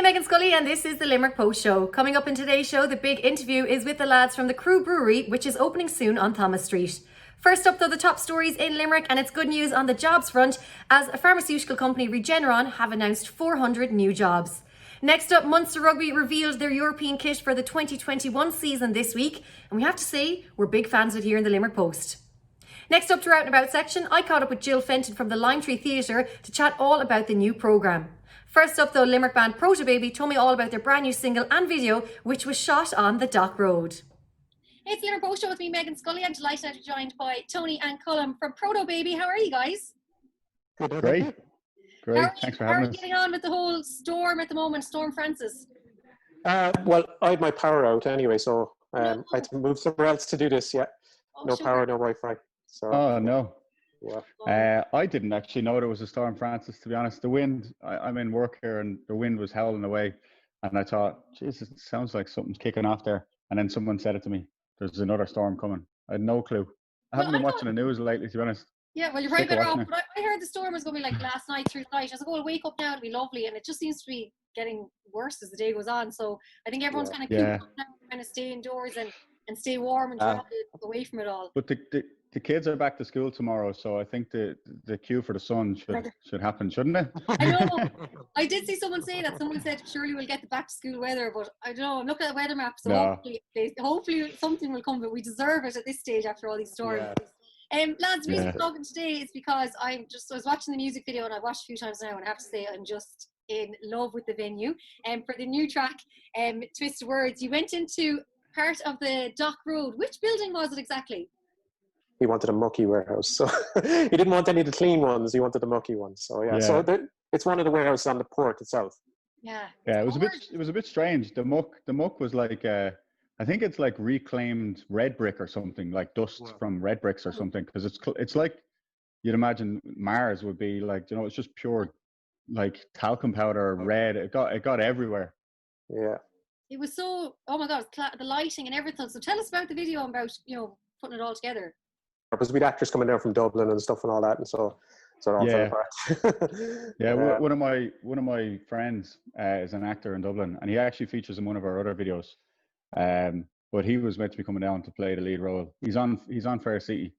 Meghann Scully and this is the Limerick Post Show. Coming up in today's show, the big interview is with the lads from the Crew Brewery, which is opening soon on Thomas Street. First up though, the top stories in Limerick, and it's good news on the jobs front as a pharmaceutical company Regeneron have announced 400 new jobs. Next up, Munster Rugby revealed their European kit for the 2021 season this week, and we have to say we're big fans of it here in the Limerick Post. Next up to our Out and About section, I caught up with Jill Fenton from the Lime Tree Theatre to chat all about the new programme. First up though, Limerick band Protobaby told me all about their brand new single and video, which was shot on the Dock Road. It's the Limerick Post Show with me, Meghann Scully. I'm delighted to be joined by Tony and Colm from Protobaby. How are you guys? Great. Thanks for having us. How are you getting on with the whole storm at the moment, Storm Francis? Well, I had my power out anyway, so I had to move somewhere else to do this. Yeah, no power, no Wi-Fi. So. Oh no. Yeah. I didn't actually know there was a Storm Francis, to be honest. The wind, I'm in work here and the wind was howling away. And I thought, Jesus, it sounds like something's kicking off there. And then someone said it to me, there's another storm coming. I had no clue. I haven't been watching the news lately, to be honest. Yeah, well, you're probably better off. But I heard the storm was going to be like last night through the night. I was like, oh, I'll wake up now, it'll be lovely. And it just seems to be getting worse as the day goes on. So I think everyone's kind of cooped up now, trying to stay indoors and stay warm and try away from it all. But the kids are back to school tomorrow, so I think the queue for the sun should happen, shouldn't it? I know. I did see someone say that. Someone said, surely we'll get the back to school weather, but I don't know. I'm looking at the weather map, so hopefully something will come, but we deserve it at this stage after all these storms. Lads, the reason we're talking today is because I was watching the music video, and I've watched a few times now, and I have to say I'm just in love with the venue. And for the new track, Twisted Words, you went into part of the Dock Road. Which building was it exactly? He wanted a mucky warehouse, so he didn't want any of the clean ones. He wanted the mucky ones. So so it's one of the warehouses on the port itself. Yeah. Yeah, it was a bit strange. The muck was like I think it's like reclaimed red brick or something, like dust from red bricks or something, because it's like you'd imagine Mars would be like, it's just pure like talcum powder, red. It got everywhere. Yeah. It was so, oh my God, the lighting and everything. So tell us about the video and about, putting it all together. Because we had actors coming down from Dublin and stuff and all that, and so it all fell apart. One of my friends is an actor in Dublin, and he actually features in one of our other videos. But he was meant to be coming down to play the lead role. He's on Fair City.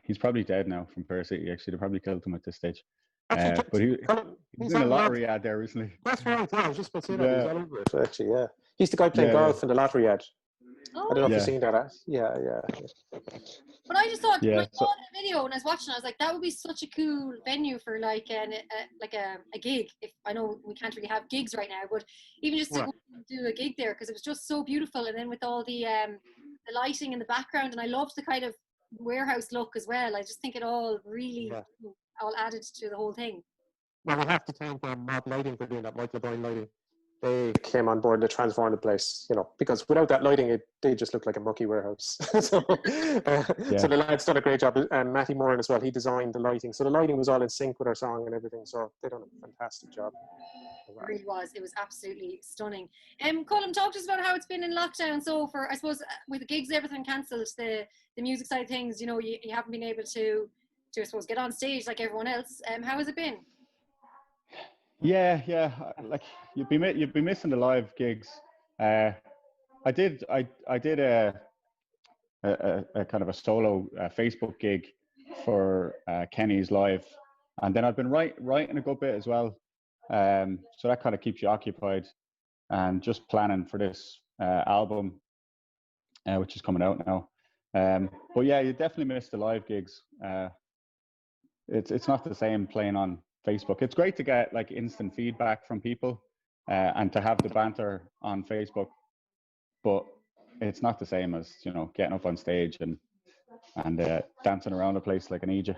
He's probably dead now from Fair City. Actually, they probably killed him at this stage. But he's in a lottery ad there recently. That's right. Yeah, I was just about to say that. He's all over it, actually. Yeah, he's the guy playing golf in the lottery ad. Oh, I don't know if you've seen that ad. Yeah. But I just thought, when I saw the video and I was watching, I was like, that would be such a cool venue for like a gig. If I know we can't really have gigs right now, but even just to go and do a gig there, because it was just so beautiful. And then with all the lighting in the background, and I loved the kind of warehouse look as well. I just think it all really all added to the whole thing. Well, we have to thank Mob Lighting for doing that, Michael Boyne Lighting. They came on board and transformed the place, because without that lighting, they just looked like a mucky warehouse. So the lads done a great job, and Matty Moran as well. He designed the lighting, so the lighting was all in sync with our song and everything. So they done a fantastic job. It really was. It was absolutely stunning. Colm, talk to us about how it's been in lockdown. So for, I suppose, with the gigs, everything cancelled, the music side of things, you haven't been able to I suppose, get on stage like everyone else. How has it been? Yeah. Like you'd be missing the live gigs. I did a kind of a solo Facebook gig for Kenny's Live, and then I've been writing a good bit as well. So that kind of keeps you occupied, and just planning for this album, which is coming out now. But yeah, you definitely miss the live gigs. It's not the same playing on Facebook. It's great to get like instant feedback from people and to have the banter on Facebook, but it's not the same as getting up on stage and dancing around the place like an idiot.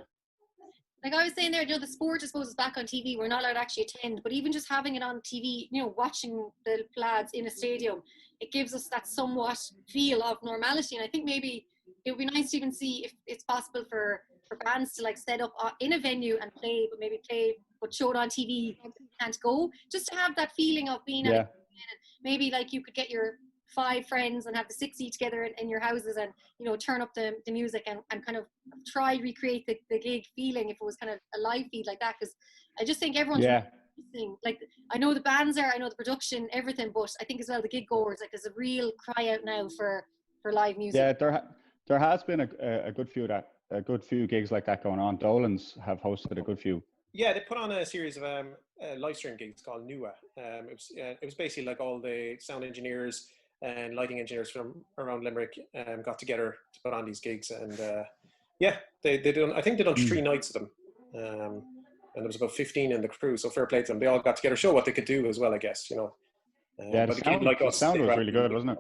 Like I was saying there, the sport I suppose is back on TV. We're not allowed to actually attend, but even just having it on TV, watching the lads in a stadium, it gives us that somewhat feel of normality. And I think maybe it would be nice to even see if it's possible for bands to like set up in a venue and play, but show it on TV. Can't go, just to have that feeling of being at maybe like you could get your 5 friends and have the 6 each together in your houses and turn up the music and kind of try recreate the gig feeling if it was kind of a live feed like that, because I just think everyone's missing. Like, I know the bands are, I know the production, everything, but I think as well the gig goers, like there's a real cry out now for live music. Yeah, there has been a good few gigs like that going on. Dolan's have hosted a good few. Yeah, they put on a series of live stream gigs called NUA. It was basically like all the sound engineers and lighting engineers from around Limerick got together to put on these gigs, and yeah, they done. I think they done 3 nights of them, and there was about 15 in the crew. So fair play to them. They all got together, show what they could do as well, I guess. You know. Yeah, the sound was really good, wasn't it?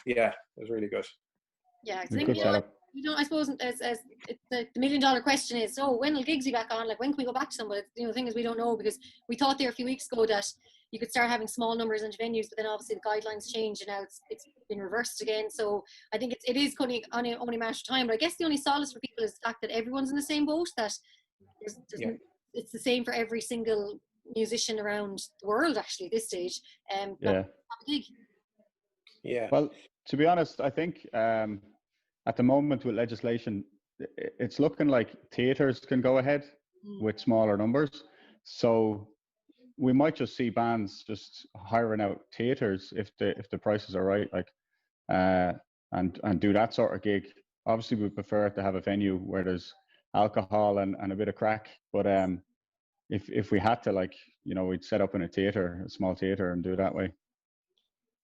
Yeah, it was really good. Yeah, I Good think setup. you know, I suppose as the $1 million question is, so when will gigs be back on? Like, when can we go back to them? But you know, the thing is, we don't know, because we thought there a few weeks ago that you could start having small numbers into venues, but then obviously the guidelines changed and now it's been reversed again. So I think it is only a matter of time. But I guess the only solace for people is the fact that everyone's in the same boat. That it's the same for every single musician around the world actually at this stage. Yeah. Yeah. Well, to be honest, I think at the moment with legislation, it's looking like theatres can go ahead with smaller numbers. So we might just see bands just hiring out theatres if the prices are right, like and do that sort of gig. Obviously, we prefer to have a venue where there's alcohol and a bit of crack. But if we had to, like, you know, we'd set up in a small theatre, and do it that way.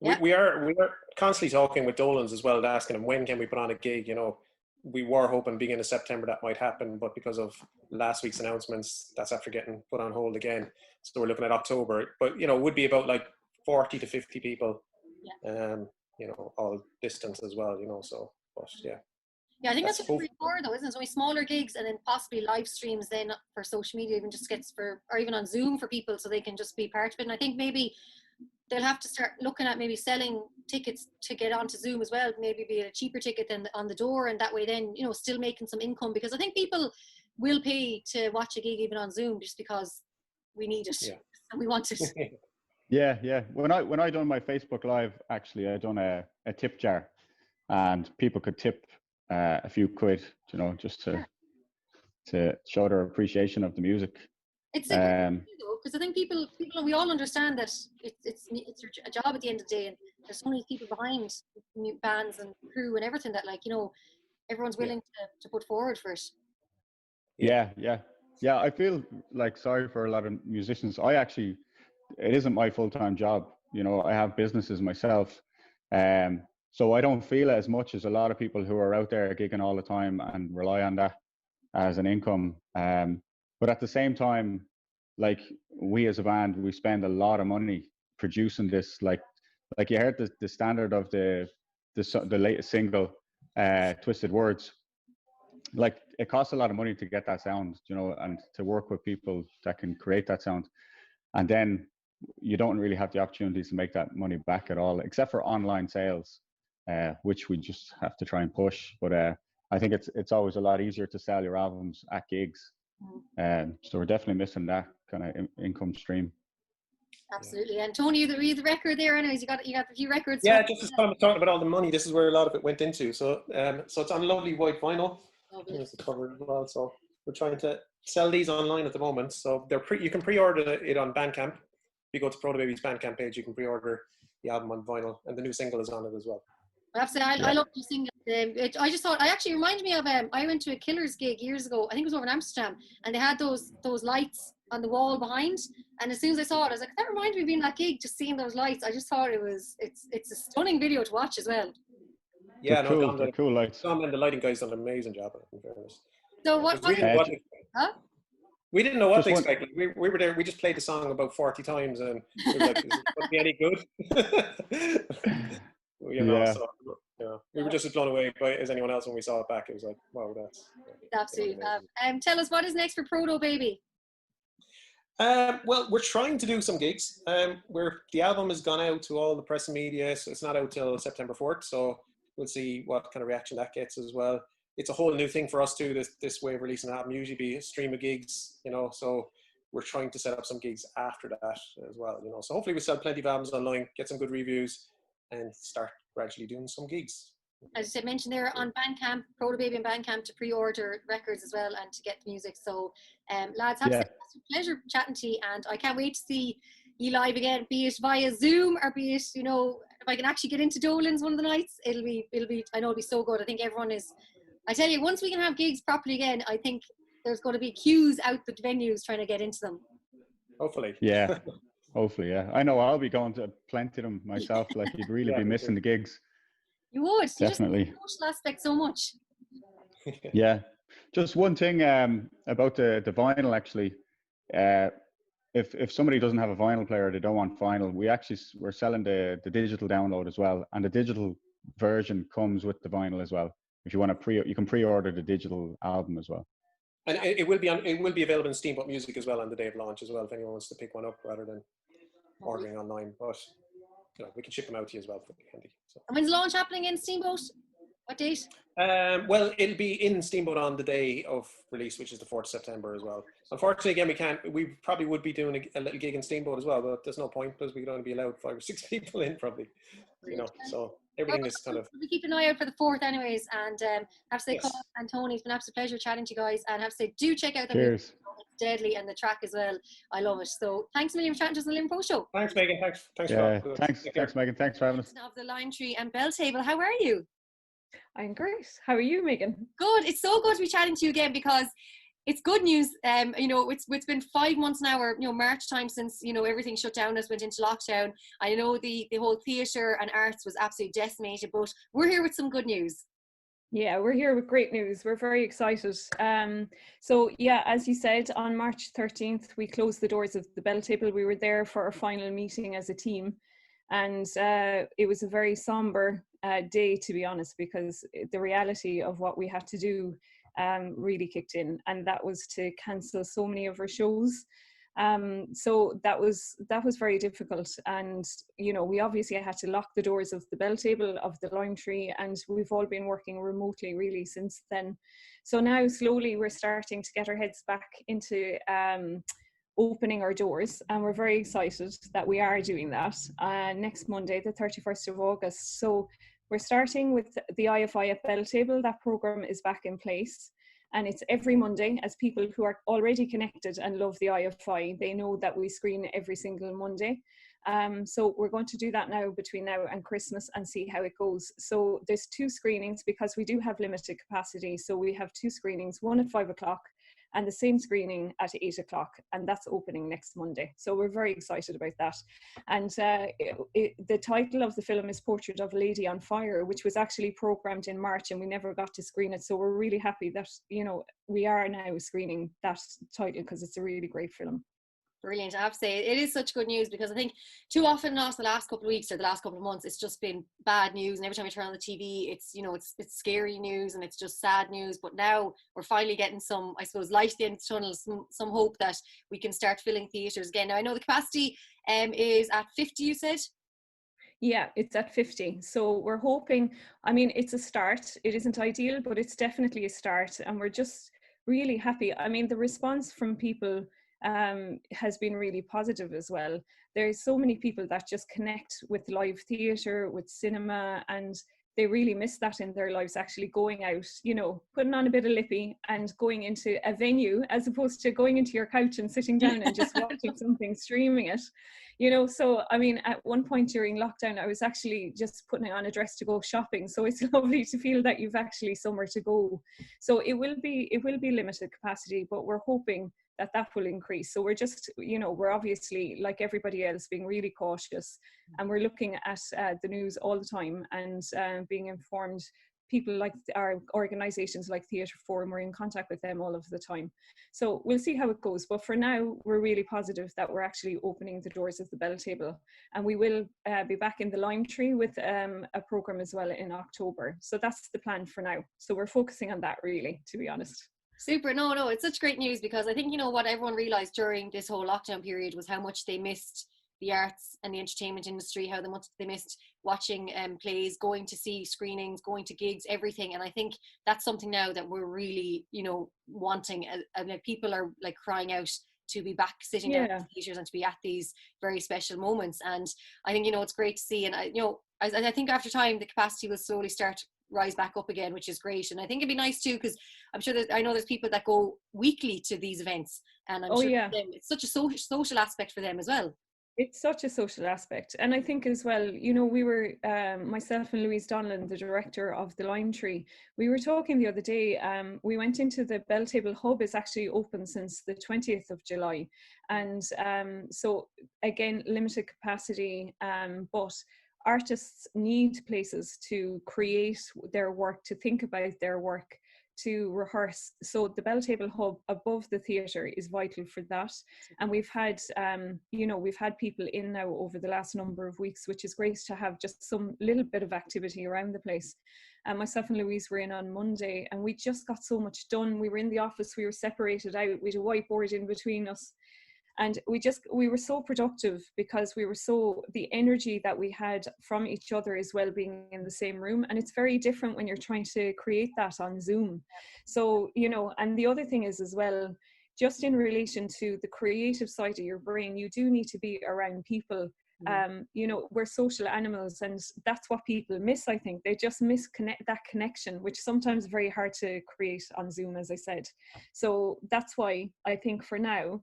Yeah. We are constantly talking with Dolan's as well, asking them when can we put on a gig. You know, we were hoping beginning of September that might happen, but because of last week's announcements, that's after getting put on hold again. So we're looking at October. But you know, it would be about like 40 to 50 people. Yeah. You know, all distance as well. You know, so but yeah. Yeah, I think that's what we're for, though, isn't it? So only smaller gigs, and then possibly live streams then for social media, even just or even on Zoom for people, so they can just be part of it. And I think maybe they'll have to start looking at maybe selling tickets to get onto Zoom as well, maybe be a cheaper ticket than on the door, and that way then, you know, still making some income, because I think people will pay to watch a gig even on Zoom just because we need it and we want it. Yeah. When I done my Facebook Live, actually, I done a tip jar, and people could tip a few quid, you know, just to show their appreciation of the music. It's because I think people, we all understand that it's a job at the end of the day, and there's so many people behind bands and crew and everything that, like, you know, everyone's willing to put forward for it. Yeah. I feel like sorry for a lot of musicians. It isn't my full-time job. You know, I have businesses myself, so I don't feel as much as a lot of people who are out there gigging all the time and rely on that as an income. But at the same time, like, we as a band, we spend a lot of money producing this. Like you heard the standard of the latest single, Twisted Words. Like, it costs a lot of money to get that sound, you know, and to work with people that can create that sound. And then you don't really have the opportunities to make that money back at all, except for online sales, which we just have to try and push. But I think it's always a lot easier to sell your albums at gigs. So we're definitely missing that kind of income stream. Absolutely. And Tony, you the record there, anyways. You got a few records. Yeah, just as I'm talking about all the money, this is where a lot of it went into. So so it's on lovely white vinyl. There's the cover as well. So we're trying to sell these online at the moment. So you can pre-order it on Bandcamp. If you go to Protobaby's Bandcamp page, you can pre-order the album on vinyl, and the new single is on it as well. I have to say, I love the single. I just thought, I actually reminded me of, I went to a Killers gig years ago, I think it was over in Amsterdam, and they had those lights on the wall behind, and as soon as I saw it, I was like, that reminds me of being that gig, just seeing those lights. I just thought it's a stunning video to watch as well. Yeah, they're cool lights. Tom and the lighting guys done an amazing job, in fairness. So we didn't know what to expect. We were there. We just played the song about 40 times, and we were like, "Is it going to be any good?" You know, so we were just as blown away by as anyone else when we saw it back. It was like, wow, that's absolutely fab. Tell us, what is next for Protobaby? Well, we're trying to do some gigs. The album has gone out to all the press and media, so it's not out till September 4th. So we'll see what kind of reaction that gets as well. It's a whole new thing for us too, this way of releasing an album. Usually be a stream of gigs, you know, so we're trying to set up some gigs after that as well, you know. So hopefully we sell plenty of albums online, get some good reviews, and start gradually doing some gigs. as I mentioned there, on Bandcamp, Protobaby and Bandcamp, to pre-order records as well and to get the music. So, lads, have said, it's a pleasure chatting to you, and I can't wait to see you live again, be it via Zoom or be it, you know, if I can actually get into Dolan's one of the nights, it'll be, I know it'll be so good. I think everyone is, I tell you, once we can have gigs properly again, I think there's going to be queues out the venues trying to get into them. Hopefully. Yeah. Hopefully, yeah. I know I'll be going to plenty of them myself. Like, you'd really be missing the gigs. You would. Definitely. You just miss the social aspect so much. Yeah. Just one thing about the vinyl, actually. If somebody doesn't have a vinyl player, they don't want vinyl, we're selling the digital download as well, and the digital version comes with the vinyl as well. If you want to you can pre-order the digital album as well. And it will be available in Steamboat Music as well on the day of launch as well, if anyone wants to pick one up rather than ordering online. But you know, we can ship them out to you as well. That'd be handy. So. And when's the launch happening in Steamboat? What date? Well, it'll be in Steamboat on the day of release, which is the 4th September as well. Unfortunately, again, we probably would be doing a little gig in Steamboat as well, but there's no point because we could only be allowed 5 or 6 people in probably, you know, so everything is kind of... We'll keep an eye out for the 4th anyways, and have to say, Colin and Tony, it's been an absolute pleasure chatting to you guys, and have to say, do check out the music. It's deadly, and the track as well. I love it. So thanks a million for chatting to us on the Limerick Post Show. Thanks, Meghann. Thanks. Yeah, thanks, Meghann. Thanks for having us. Of the Lime Tree and Bell Table, how are you? I'm great. How are you, Meghann? Good. It's so good to be chatting to you again because it's good news. You know, it's been 5 months now, or you know, March time since you know everything shut down, us went into lockdown. I know the whole theatre and arts was absolutely decimated, but we're here with some good news. Yeah, we're here with great news. We're very excited. So yeah, as you said, on March 13th, we closed the doors of the Bell Table. We were there for our final meeting as a team. And it was a very somber day, to be honest, because the reality of what we had to do really kicked in, and that was to cancel so many of our shows. So that was very difficult, and you know, we obviously had to lock the doors of the Bell Table, of the Lime Tree, and we've all been working remotely really since then. So now slowly we're starting to get our heads back into opening our doors, and we're very excited that we are doing that next Monday, the 31st of August. So we're starting with the IFI at Bell Table. That program is back in place, and it's every Monday. As people who are already connected and love the IFI, they know that we screen every single Monday. So we're going to do that now between now and Christmas and see how it goes. So there's 2 screenings because we do have limited capacity. So we have 2 screenings, one at 5 o'clock and the same screening at 8 o'clock, and that's opening next Monday. So we're very excited about that. And the title of the film is Portrait of a Lady on Fire, which was actually programmed in March and we never got to screen it. So we're really happy that, you know, we are now screening that title because it's a really great film. Brilliant. I have to say, it is such good news because I think too often the last couple of weeks or the last couple of months, it's just been bad news. And every time you turn on the TV, it's, you know, it's scary news and it's just sad news. But now we're finally getting some, I suppose, light at the end of the tunnel, some hope that we can start filling theatres again. Now, I know the capacity is at 50, you said? Yeah, it's at 50. So we're hoping, I mean, it's a start. It isn't ideal, but it's definitely a start. And we're just really happy. I mean, the response from people has been really positive as well. There's so many people that just connect with live theatre, with cinema, and they really miss that in their lives, actually going out, you know, putting on a bit of lippy and going into a venue as opposed to going into your couch and sitting down and just watching something, streaming it, you know. So I mean, at one point during lockdown, I was actually just putting on a dress to go shopping. So it's lovely to feel that you've actually somewhere to go. So it will be limited capacity, but we're hoping that will increase. So we're just, you know, we're obviously, like everybody else, being really cautious, and we're looking at the news all the time and being informed. People like our organisations like Theatre Forum, we're in contact with them all of the time. So we'll see how it goes. But for now, we're really positive that we're actually opening the doors of the Bell Table, and we will be back in the Lime Tree with a programme as well in October. So that's the plan for now. So we're focusing on that, really, to be honest. Super. No, it's such great news because I think, you know, what everyone realised during this whole lockdown period was how much they missed the arts and the entertainment industry, how much they missed watching plays, going to see screenings, going to gigs, everything. And I think that's something now that we're really, you know, wanting. And like, people are like crying out to be back sitting down in theatres and to be at these very special moments. And I think, you know, it's great to see. And I think after time, the capacity will slowly start rise back up again, which is great. And I think it'd be nice too, because I'm sure that I know there's people that go weekly to these events, and I'm sure it's such a social aspect for them as well. It's such a social aspect. And I think as well, you know, we were, myself and Louise Donlan, the director of the Lime Tree, we were talking the other day, we went into the Belltable Hub. Is actually open since the 20th of July. And so again, limited capacity, but artists need places to create their work, to think about their work, to rehearse. So the Belltable Hub above the theatre is vital for that. And we've had, we've had people in now over the last number of weeks, which is great to have just some little bit of activity around the place. And myself and Louise were in on Monday, and we just got so much done. We were in the office, we were separated out, we had a whiteboard in between us. And we were so productive because the energy that we had from each other as well, being in the same room. And it's very different when you're trying to create that on Zoom. So, you know, and the other thing is as well, just in relation to the creative side of your brain, you do need to be around people. You know, we're social animals, and that's what people miss. I think they just miss that connection, which sometimes is very hard to create on Zoom, as I said. So that's why I think for now,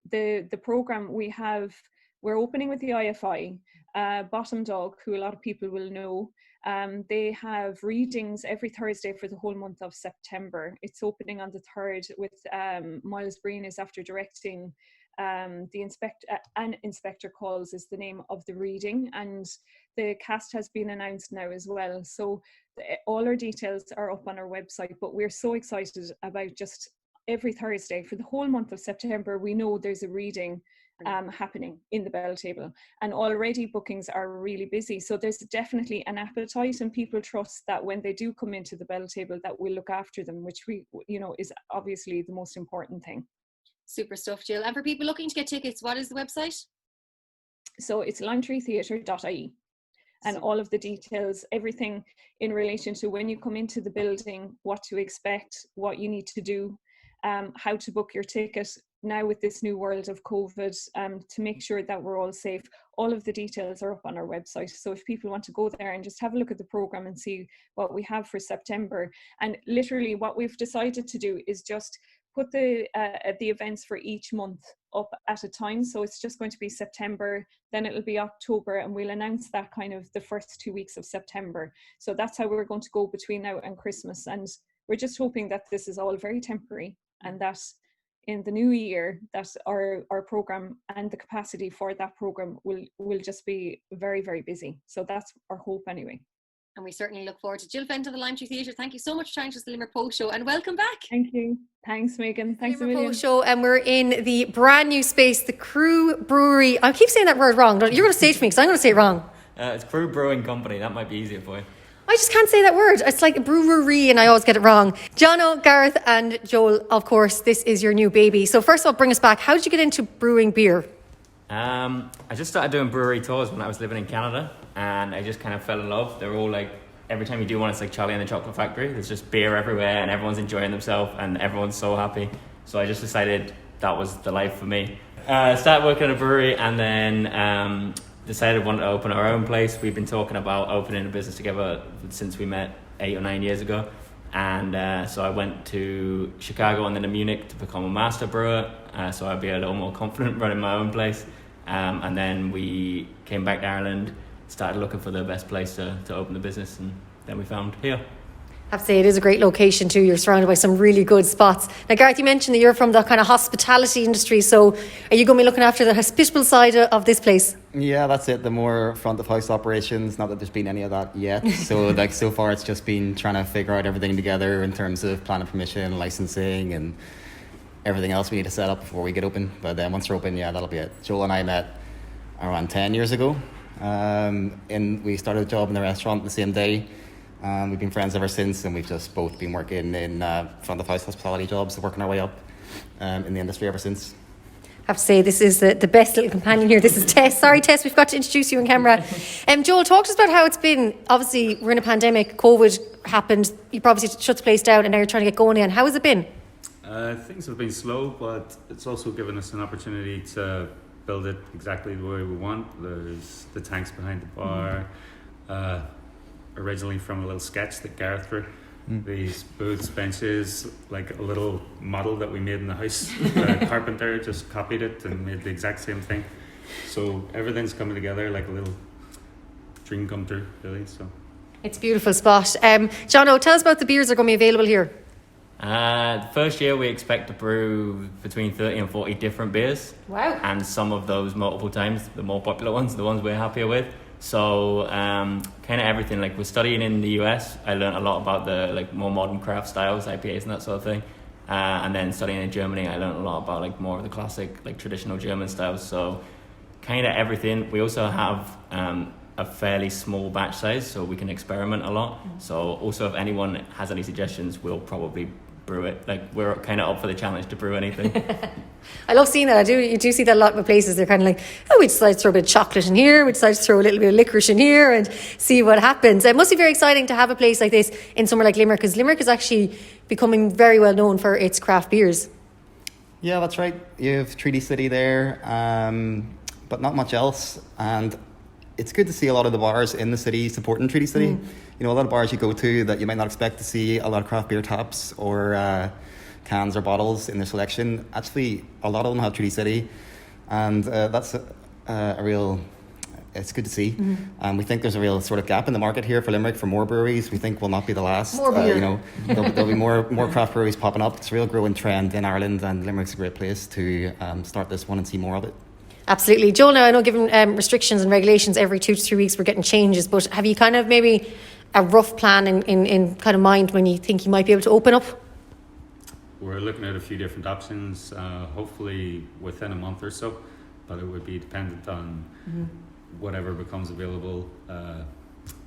the program we're opening with the IFI, Bottom Dog, who a lot of people will know. They have readings every Thursday for the whole month of September. It's opening on the 3rd with Miles Breen is after directing. An Inspector Calls is the name of the reading, and the cast has been announced now as well. So all our details are up on our website, but we're so excited about just every Thursday for the whole month of September. We know there's a reading happening in the Belltable, and already bookings are really busy. So there's definitely an appetite, and people trust that when they do come into the Belltable that we'll look after them, which is obviously the most important thing. Super stuff, Jill. And for people looking to get tickets, what is the website? So it's limetreetheatre.ie. And all of the details, everything in relation to when you come into the building, what to expect, what you need to do, how to book your ticket now with this new world of COVID, to make sure that we're all safe. All of the details are up on our website. So if people want to go there and just have a look at the program and see what we have for September, and literally what we've decided to do is just put the events for each month up at a time. So it's just going to be September, then it'll be October, and we'll announce that kind of the first 2 weeks of September. So that's how we're going to go between now and Christmas. And we're just hoping that this is all very temporary, and that in the new year that our program and the capacity for that program will just be very, very busy. So that's our hope anyway. And we certainly look forward to Jill Fenton of the Lime Tree Theatre. Thank you so much for joining us at the Limerick Post Show, and welcome back. Thank you. Thanks, Meghann. Thanks a million. Post Show, and we're in the brand new space, the Crew Brewery. I keep saying that word wrong. You're going to say it for me because I'm going to say it wrong. It's Crew Brewing Company. That might be easier for you. I just can't say that word. It's like a brewery and I always get it wrong. Jono, Gareth and Joel, of course, this is your new baby. So first of all, bring us back. How did you get into brewing beer? I just started doing brewery tours when I was living in Canada, and I just kind of fell in love. They're all like, every time you do one, it's like Charlie and the Chocolate Factory. There's just beer everywhere and everyone's enjoying themselves and everyone's so happy. So I just decided that was the life for me. Started working at a brewery, and then decided I wanted to open our own place. We've been talking about opening a business together since we met 8 or 9 years ago. And so I went to Chicago and then to Munich to become a master brewer. So I'd be a little more confident running my own place. And then we came back to Ireland, started looking for the best place to open the business, and then we found here. I have to say, it is a great location too. You're surrounded by some really good spots. Now, Gareth, you mentioned that you're from the kind of hospitality industry, so are you going to be looking after the hospitable side of this place? Yeah, that's it. The more front of house operations, not that there's been any of that yet. So so far it's just been trying to figure out everything together in terms of planning permission, licensing, and everything else we need to set up before we get open. But then once we're open, yeah, that'll be it. Joel and I met around 10 years ago. And we started a job in the restaurant the same day. We've been friends ever since, and we've just both been working in front of house hospitality jobs, working our way up in the industry ever since. I have to say, this is the best little companion here. This is Tess. Sorry, Tess, we've got to introduce you on camera. Joel, talk to us about how it's been. Obviously, we're in a pandemic. COVID happened. You probably shut the place down, and now you're trying to get going again. How has it been? Things have been slow, but it's also given us an opportunity to build it exactly the way we want. There's the tanks behind the bar. originally from a little sketch that Gareth drew. These booths, benches, like a little model that we made in the house. The carpenter just copied it and made the exact same thing. So everything's coming together like a little dream come true, really. So It's a beautiful spot. Jono, tell us about the beers that are going to be available here. The first year we expect to brew between 30 and 40 different beers. Wow. And some of those multiple times, the more popular ones, the ones we're happier with. So kind of everything. Like we're studying in the US, I learned a lot about the like more modern craft styles, IPAs and that sort of thing. And then studying in Germany, I learned a lot about like more of the classic, like traditional German styles. So kind of everything. We also have a fairly small batch size, so we can experiment a lot. So also if anyone has any suggestions, we'll probably brew it. Like we're kind of up for the challenge to brew anything. I love seeing that. You do see that a lot of places. They're kind of like, oh, we decided to throw a bit of chocolate in here. We decided to throw a little bit of licorice in here and see what happens. It must be very exciting to have a place like this in somewhere like Limerick, because Limerick is actually becoming very well known for its craft beers. Yeah, that's right. You have Treaty City there, but not much else. And it's good to see a lot of the bars in the city supporting Treaty City. You know, a lot of bars you go to that you might not expect to see a lot of craft beer taps or cans or bottles in their selection. Actually, a lot of them have Treaty City, and that's a real... It's good to see. And we think there's a real sort of gap in the market here for Limerick for more breweries. We think we'll not be the last. More beer. You know, there'll be more craft breweries popping up. It's a real growing trend in Ireland, and Limerick's a great place to start this one and see more of it. Absolutely. Joe, now I know given restrictions and regulations every 2 to 3 weeks we're getting changes, but have you kind of maybe a rough plan in kind of mind when you think you might be able to open up? we're looking at a few different options, hopefully within a month or so, but it would be dependent on whatever becomes available,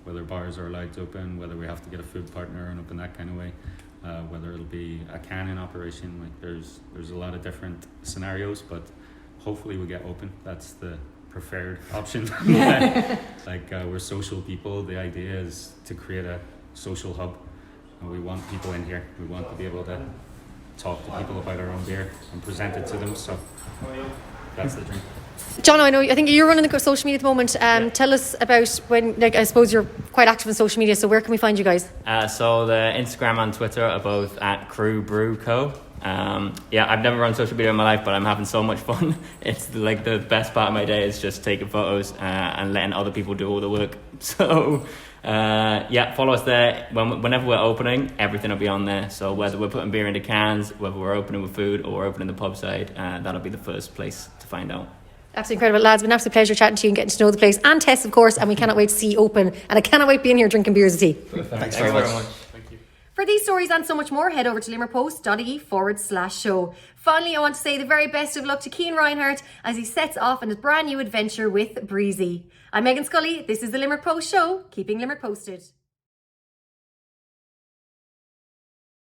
whether bars are allowed to open, whether we have to get a food partner and open that kind of way, whether it'll be a canning operation. Like there's a lot of different scenarios, but hopefully we get open. That's the preferred option. We're social people. The idea is to create a social hub, and we want people in here. We want to be able to talk to people about our own beer and present it to them. So that's the dream. John, I think you're running the social media at the moment. Tell us about when, I suppose you're quite active in social media, so where can we find you guys? So the Instagram and Twitter are both at Crew Brew Co. I've never run social media in my life, but I'm having so much fun. It's like the best part of my day is just taking photos and letting other people do all the work. So follow us there. Whenever we're opening, everything will be on there. So whether we're putting beer into cans, whether we're opening with food or we're opening the pub side, that'll be the first place to find out. Absolutely incredible, lads. It's been an absolute pleasure chatting to you and getting to know the place, and Tess, of course, and we cannot wait to see you open, and I cannot wait being here drinking beers and tea. Thanks very much. Thank you. For these stories and so much more, head over to limerickpost.ie/show. Finally, I want to say the very best of luck to Cian Reinhardt as he sets off on his brand new adventure with Breezy. I'm Meghann Scully. This is the Limerick Post Show, keeping Limerick posted.